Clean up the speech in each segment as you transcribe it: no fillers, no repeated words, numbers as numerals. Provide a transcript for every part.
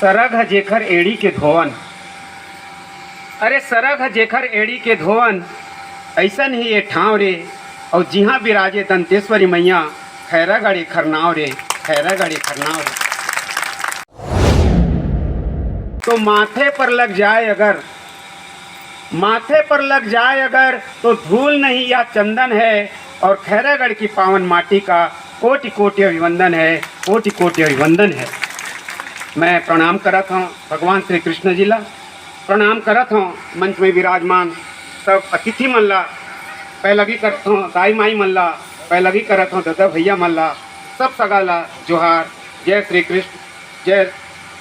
सरग ह जेखर एड़ी के धोवन। अरे सरग ह जेखर एड़ी के धोवन, ऐसन ही ये ठाव रे। और जिहाँ विराजे दंतेश्वरी मैया, खैरागढ़ एखर नाव रे, खैरागढ़ एखर नाव रे। तो माथे पर लग जाए अगर, माथे पर लग जाए अगर, तो धूल नहीं या चंदन है। और खैरागढ़ की पावन माटी का कोटि कोटि अभिवंदन है, कोटि कोटि अभिवंदन है। मैं प्रणाम करत हूँ भगवान श्री कृष्ण जी ला, प्रणाम करत हूँ मंच में विराजमान सब अतिथि मन ला, पैलगी करत हूँ दाई माई मन ला, पैलगी करत हूँ दादा भैया मन ला, सब सगा ला जोहार। जय श्री कृष्ण, जय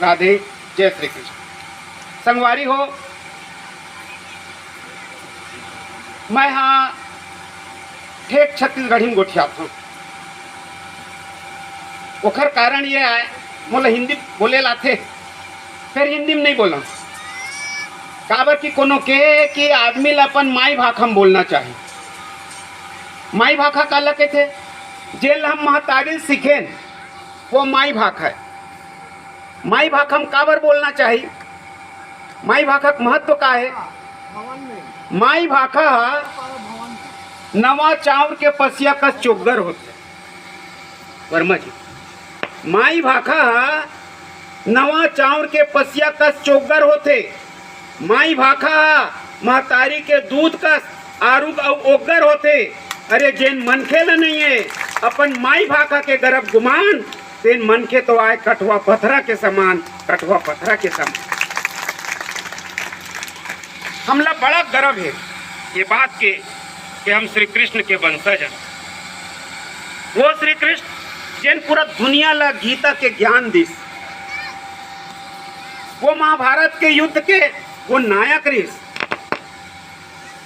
राधे, जय श्री कृष्ण। संगवारी हो, मैं हाँ ठेठ छत्तीसगढ़ी में गोठियात हूँ। ओखर कारण ये है मोला हिंदी बोले लाथे, फिर हिंदी में नहीं बोला। काबर की कोनो के कि आदमी ला अपन माई भाखा में बोलना चाहिए। माई भाखा काला कहते, जेल हम महतारी सीखें वो माई भाखा है। माई भाखा में काबर बोलना चाहिए? माई भाखा का महत्व का है? माई भाखा नवा चाउर के पसिया का चोगर होते वर्मा जी। माई भाखा नवा चाउर के पसिया का चोगर होते। माई भाखा महतारी के दूध का आरुग और ओगर होते। अरे जेन मनखे ला नहीं है अपन माई भाखा के गर्भ गुमान, तेन मनखे तो आए कठवा पथरा के समान, कठवा पथरा के समान। हमला बड़ा गर्व है ये बात के कि हम श्री कृष्ण के वंशज हैं। वो श्री कृष्ण जिन पूरा दुनिया ला गीता के ज्ञान दिस, वो महाभारत के युद्ध के वो नायक रिस।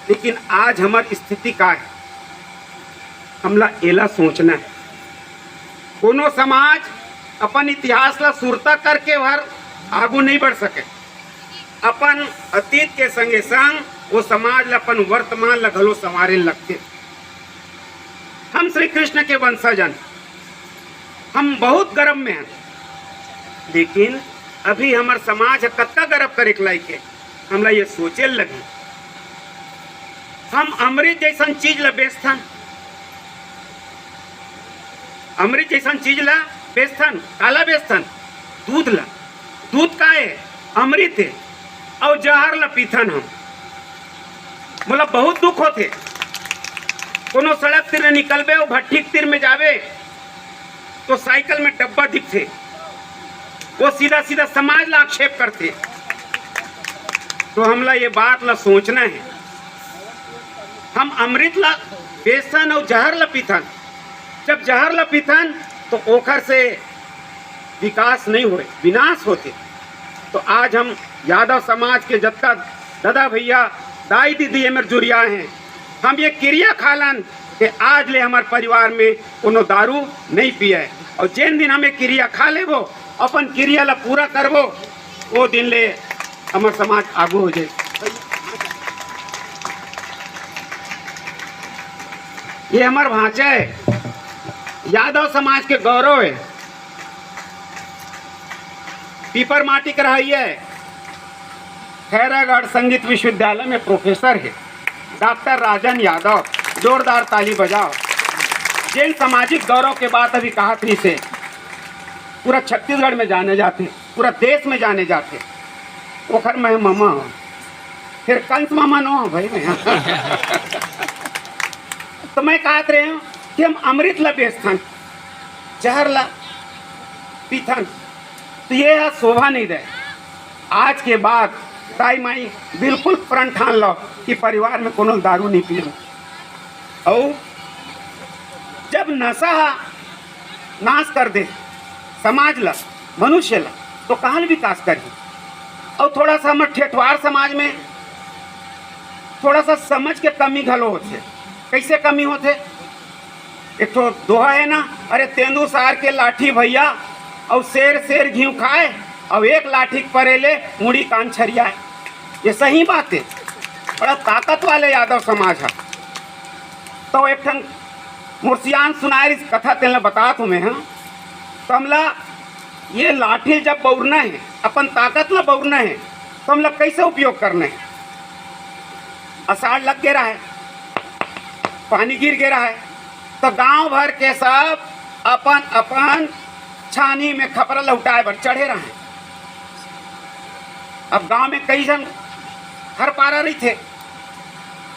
लेकिन आज हमारी स्थिति का है, हमला एला सोचना है। कोनो समाज अपन इतिहास ला सुरता करके भर आगू नहीं बढ़ सके। अपन अतीत के संगे संग वो समाज ला अपन वर्तमान ला घलो संवारे लगते। हम श्री कृष्ण के वंशजन, हम बहुत गर्व में हैं। लेकिन अभी हमार समाज कत्ता गर्व करे के लायक है, हमला ये सोचे लगी। हम अमृत जैसन चीज ला बेचथन, अमृत जैसन चीज ला बेचथन। काला बेचथन? दूध ला। दूध का है? अमृत है। और जहर ला पीथन हम। मोला बहुत दुख होते। कोनो सड़क तीर निकलबे और भट्ठी तीर में जावे तो साइकिल में डब्बा दिखते, वो सीधा सीधा समाज ला आक्षेप करते। तो हमला ये बात ला सोचना है, हम अमृत ला बेचथन और जहर ला पीथन। जब जहर ला पीथन तो ओखर से विकास नहीं होए, विनाश होते। तो आज हम यादव समाज के जब तक दादा भैया दाई दीदी मेरे जुड़िया हैं, हम ये क्रिया खालन कि आज ले हमारे परिवार में कोनो दारू नहीं पिया है। और जिन दिन हमें क्रिया खा लेबो, अपन क्रिया ला पूरा करबो, वो दिन ले हमार समाज आगू हो जाए। ये हमार भांचा है, यादव समाज के गौरव है। पीपर माटी का रही है, खैरागढ़ संगीत विश्वविद्यालय में प्रोफेसर है डॉक्टर राजन यादव। जोरदार ताली बजाओ। जिन सामाजिक गौरव के बात अभी कहा थी से पूरा छत्तीसगढ़ में जाने जाते, पूरा देश में जाने जाते। ओखर मैं मामा हूँ, फिर कंस मामा नो हूँ भाई मैं। तो मैं कहत रहे हूँ कि हम अमृत ला बेचथन, जहर ला पीथन, तो ये शोभा नहीं दे। आज के बाद दाई माई बिल्कुल प्रण ठान लो कि परिवार में कोनो दारू नहीं पी लो। और जब नशा नाश कर दे समाज ला, मनुष्य ला, तो कहाँ विकास करी। और थोड़ा सा हमारे ठेठवार समाज में थोड़ा सा समझ के कमी घलो होते। कैसे कमी होते? एक तो दोहा है ना, अरे तेंदुसार के लाठी भैया और शेर शेर घी खाए और एक लाठी परेले मुड़ी कान छरियाए। ये सही बात है, बड़ा ताकत वाले यादव समाज है। तो एक ठन मुर्सियान सुनाए कथा तेल बता तुम्हें। हाँ, तो हमला ये लाठी जब बौरना है, अपन ताकत ला बौरना है, तो हम लोग कैसे उपयोग करना है? अषाढ़ लग गिरा है, पानी गिर गिरा है, तो गांव भर के सब अपन अपन छानी में खपरा लौटाए बर चढ़े रहे। अब गांव में कई जन हर पारा रही थे,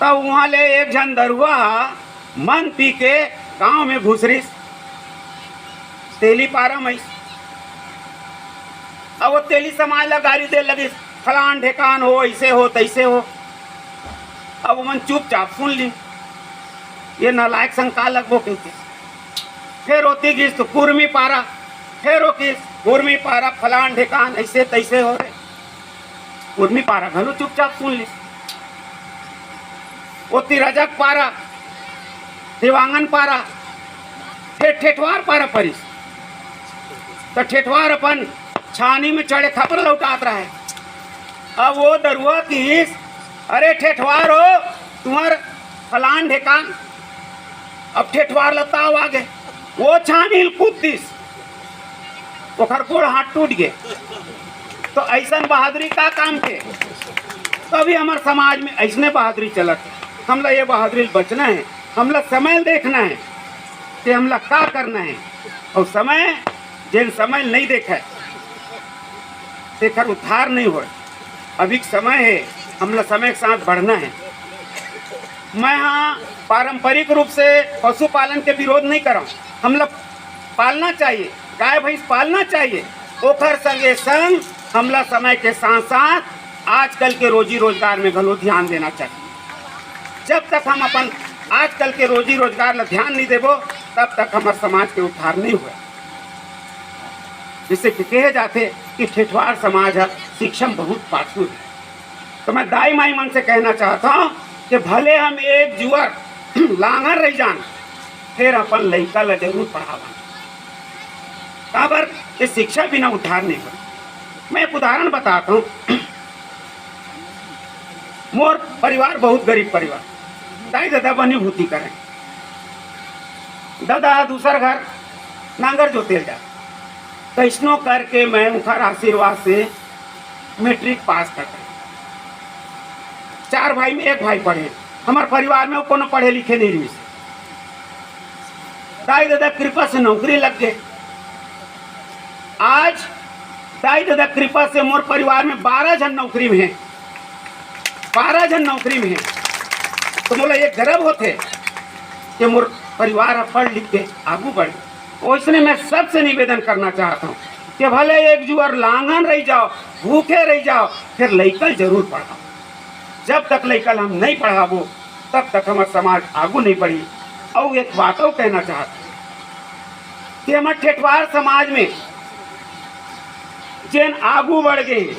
तब वहाँ ले एक जन दरुआ मन पी के गांव में घुस रही तेली पारा में। अब वो तेली समाज ला गाली दे लगी, फलान ढेकान हो, ऐसे हो तैसे हो। अब वो मन चुपचाप सुन ली, ये नालायक शंका लगभो कहते। फिर होती गिस तो कुर्मी पारा, फिर हो किस कुर्मी पारा, फलान ढेकान ऐसे तैसे हो रहे। कुर्मी पारा घलो चुपचाप सुन ली। वो तिरजक पारा, दिवांगन पारा, फिर ठेठवार पारा परिस, तो ठेठवार अपन छानी में चढ़े खबर लौटात रहा है। अब वो दरुआ किस, अरे ठेठवार हो तुम्हार फलान ढेकान। अब ठेठवार लताव आ गए, वो छानी कूद दिस, ओखर गोड़ हाथ टूट गए। तो ऐसा बहादुरी का काम थे? तभी हमारे समाज में ऐसने बहादुरी चलत है। हमला ये बहादुरी बचना है, हमला समय देखना है कि हमला का करना है। और समय जिन समय नहीं देखा तेखर उद्धार नहीं हो। अभी समय है, हमला समय के साथ बढ़ना है। मैं हाँ पारंपरिक रूप से पशुपालन के विरोध नहीं कर रहा हूँ, हमला पालना चाहिए, गाय भैंस पालना चाहिए। ओखर संगे संग हमला समय के साथ साथ आजकल के रोजी रोजगार में घलो ध्यान देना चाहिए। जब तक हम अपन आजकल के रोजी रोजगार ला ध्यान नहीं देबो, तब तक हमारे समाज के उद्धार नहीं हुआ। जिससे कि कहे जाते कि ठेठवार समाज है शिक्षा बहुत पाछू है। तो मैं दाई माई मन से कहना चाहता हूँ कि भले हम एक जुअर लांघर रह जान, फिर अपन लड़का ला जरूर पढ़ावा। काबर ये शिक्षा बिना उद्धार नहीं हुआ। मैं एक उदाहरण बताता हूँ। मोर परिवार बहुत गरीब परिवार, दाई दादा बनी भूति करें, दादा दूसरा घर नांगर जोतेल जा। कैसनो करके मैं उनका आशीर्वाद से मैट्रिक पास कर गए। 4 भाई में 1 भाई पढ़े, हमारे परिवार में कोनो पढ़े लिखे नहीं रही। दाई दादा कृपा से नौकरी लग गए। आज दाई दादा कृपा से मोर परिवार में 12 जन नौकरी में हैं, 12 जन नौकरी में हैं। तो मोला ये गर्व होते कि मोर परिवार पढ़ लिख के आगू बढ़े। उसने मैं सबसे निवेदन करना चाहता हूँ कि भले एक जुअर लांघन रह जाओ, भूखे रह जाओ, फिर लइकल जरूर पढ़ाओ। जब तक लइकल हम नहीं पढ़ाबो, तब तक हमारा समाज आगू नहीं बढ़ी। और एक बात और कहना चाहता हूँ कि हमारे ठेठवार समाज में जिन आगू बढ़ गए,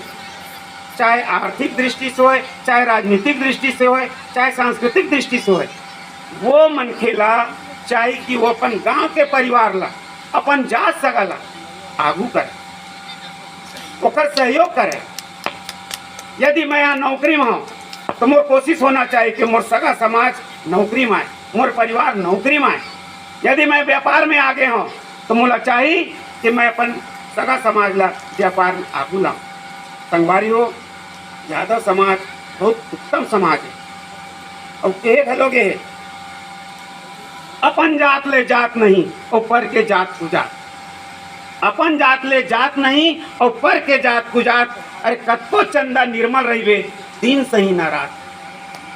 चाहे आर्थिक दृष्टि से हो, चाहे राजनीतिक दृष्टि से हो, चाहे सांस्कृतिक दृष्टि से हो, वो मन खेला चाहे कि वो अपन गांव के परिवार ला, अपन जात सगाला आगू करे, ओकर सहयोग करे। यदि मैं यहाँ नौकरी में हूँ तो मोर कोशिश होना चाहिए कि मोर सगा समाज नौकरी में आए, मोर परिवार नौकरी में आए। यदि मैं व्यापार में आगे हूँ तो मोला चाहिए कि मैं अपन सगा समाज ला व्यापार में आगू लाऊँ। संगवारी हो, यादव समाज बहुत उत्तम समाज है। और कहे घलोगे अपन जात ले जात नहीं और पर के जात को जात, अपन जात ले जात नहीं और पर के जात को जात। अरे कत्को चंदा निर्मल रही दिन सही न रात।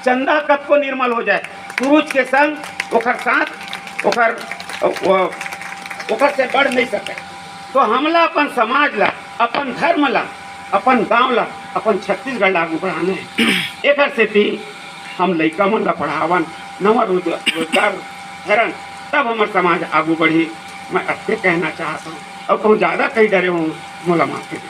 चंदा कत्को निर्मल हो जाए, सूरज के संग ओखर साथ ओखर से बढ़ नहीं सके। तो हमला अपन समाज ला, अपन धर्म ला, अपन गांव ला, अपन छत्तीसगढ़ लागू बढ़ाने एक से भी हम लइका मन ला पढ़ावन, नवा रोजगार धरन, तब हमारे समाज आगू बढ़ी। मैं अत्य कहना चाहता हूँ और कहूँ ज़्यादा कहीं डरे हूँ, मोला माफ कीजिए।